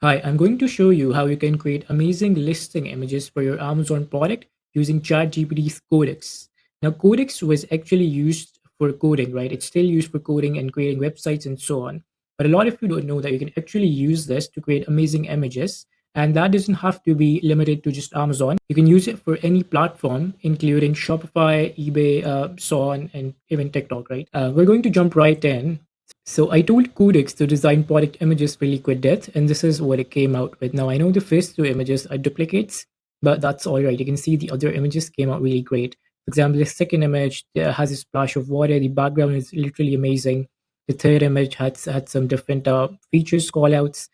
Hi, I'm going to show you how you can create amazing listing images for your Amazon product using ChatGPT's Codex. Now, Codex was actually used for coding, right? It's still used for coding and creating websites and so on. But a lot of you don't know that you can actually use this to create amazing images. And that doesn't have to be limited to just Amazon. You can use it for any platform, including Shopify, eBay, so on, and even TikTok, right? We're going to jump right in. So I told Codex to design product images for Liquid Death, and this is what it came out with. Now I know the first two images are duplicates, but that's all right. You can see the other images came out really great. For example, the second image has a splash of water. The background is literally amazing. The third image had some different features, callouts.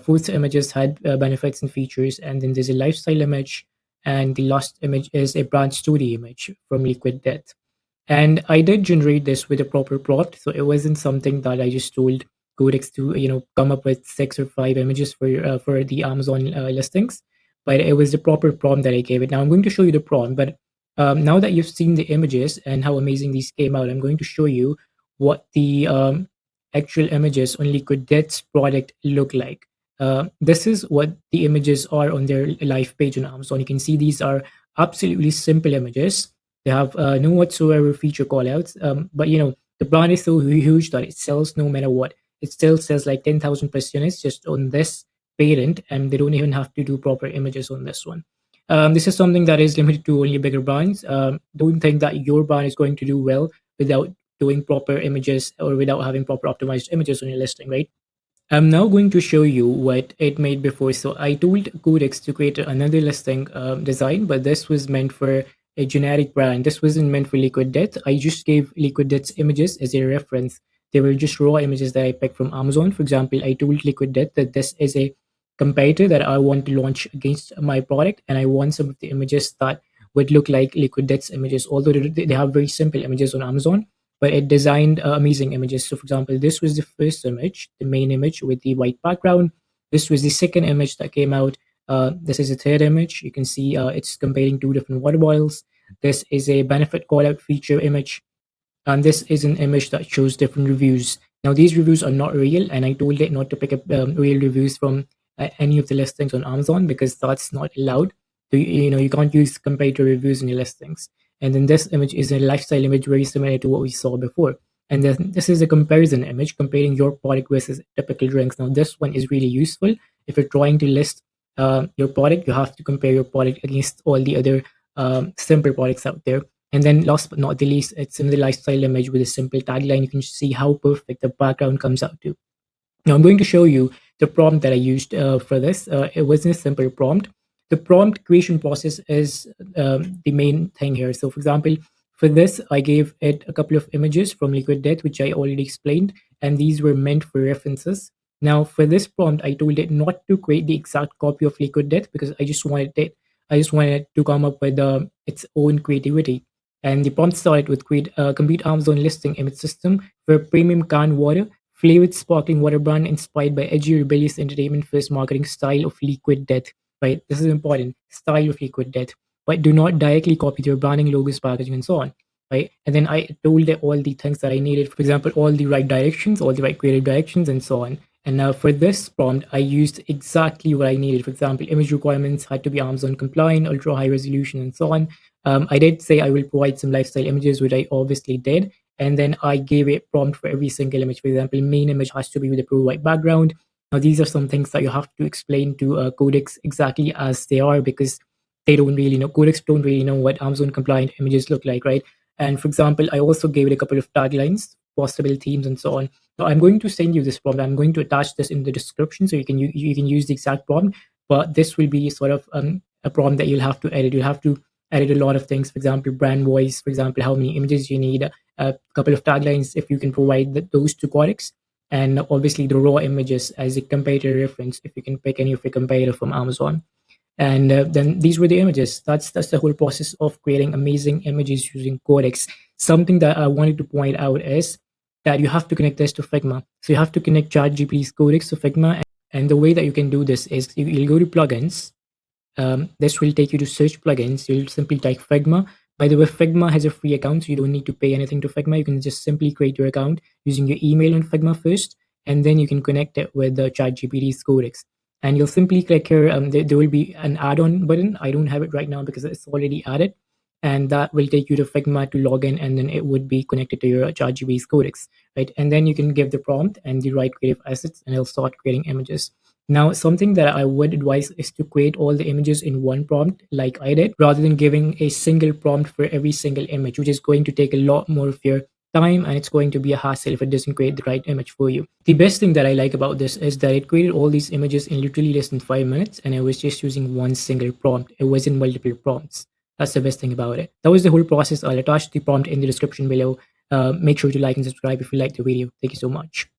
Fourth images had benefits and features, and then there's a lifestyle image, and the last image is a brand story image from Liquid Death. And I did generate this with a proper prompt, so it wasn't something that I just told Codex to come up with six or five images for the Amazon listings, but it was the proper prompt that I gave it. Now I'm going to show you the prompt, but now that you've seen the images and how amazing these came out, I'm going to show you what the actual images on Liquid Death's product look like. This is what the images are on their live page on Amazon. You can see these are absolutely simple images. They have no whatsoever feature callouts. But the brand is so huge that it sells no matter what. It still sells like 10,000 plus units just on this parent, and they don't even have to do proper images on this one. This is something that is limited to only bigger brands. Don't think that your brand is going to do well without doing proper images or without having proper optimized images on your listing, right? I'm now going to show you what it made before. So I told Codex to create another listing design, but this was meant for a generic brand. This wasn't meant for Liquid Death. I just gave Liquid Death's images as a reference. They were just raw images that I picked from Amazon. For example, I told Liquid Death that this is a competitor that I want to launch against my product, and I want some of the images that would look like Liquid Death's images. Although they have very simple images on Amazon, but it designed amazing images. So, for example, this was the first image, the main image with the white background. This was the second image that came out. This is the third image. You can see it's comparing two different water bottles. This is a benefit callout feature image, and this is an image that shows different reviews. Now, these reviews are not real, and I told it not to pick up real reviews from any of the listings on Amazon because that's not allowed. So, you can't use comparator reviews in your listings. And then this image is a lifestyle image very similar to what we saw before. And then this is a comparison image comparing your product versus typical drinks. Now, this one is really useful. If you're trying to list your product, you have to compare your product against all the other simple products out there. And then last but not the least, it's another lifestyle image with a simple tagline. You can see how perfect the background comes out to. Now I'm going to show you the prompt that I used for this. It wasn't a simple prompt. The prompt creation process is the main thing here. So for example, for this, I gave it a couple of images from Liquid Death, which I already explained, and these were meant for references. Now for this prompt, I told it not to create the exact copy of Liquid Death because I just wanted it to come up with its own creativity. And the prompt started with create a complete Amazon listing image system for premium canned water, flavored sparkling water brand inspired by edgy, rebellious entertainment first marketing style of Liquid Death. Right, this is important. Style of Liquid Death, but do not directly copy their branding, logos, packaging, and so on. Right, and then I told it all the things that I needed. For example, all the right directions, all the right creative directions, and so on. And now for this prompt, I used exactly what I needed. For example, image requirements had to be Amazon compliant, ultra high resolution, and so on. I did say I will provide some lifestyle images, which I obviously did. And then I gave a prompt for every single image. For example, main image has to be with a pure white background. Now, these are some things that you have to explain to Codex exactly as they are because they don't really know. Codex don't really know what Amazon compliant images look like, right? And for example, I also gave it a couple of taglines, possible themes, and so on. So I'm going to send you this prompt. I'm going to attach this in the description so you can use the exact prompt. But this will be sort of a prompt that you'll have to edit. You'll have to edit a lot of things. For example, brand voice. For example, how many images you need. A couple of taglines if you can provide those to Codex, and obviously the raw images as a comparator reference if you can pick any of your comparator from Amazon. And then these were the images. That's the whole process of creating amazing images using Codex. Something that I wanted to point out is that you have to connect this to Figma. So you have to connect ChatGPT's Codex to Figma, and the way that you can do this is you'll go to plugins. This will take you to search plugins. You'll simply type Figma. By the way, Figma has a free account, so you don't need to pay anything to Figma. You can just simply create your account using your email on Figma first, and then you can connect it with the ChatGPT's Codex. and you'll simply click here. There will be an add-on button. I don't have it right now because it's already added, and that will take you to Figma to log in, and then it would be connected to your ChatGPT's Codex, right? And then you can give the prompt and the right creative assets, and it'll start creating images. Now, something that I would advise is to create all the images in one prompt, like I did, rather than giving a single prompt for every single image, which is going to take a lot more of your time, and it's going to be a hassle if it doesn't create the right image for you. The best thing that I like about this is that it created all these images in literally less than 5 minutes, and I was just using one single prompt. It wasn't multiple prompts. That's the best thing about it. That was the whole process. I'll attach the prompt in the description below. Make sure to like and subscribe if you liked the video. Thank you so much.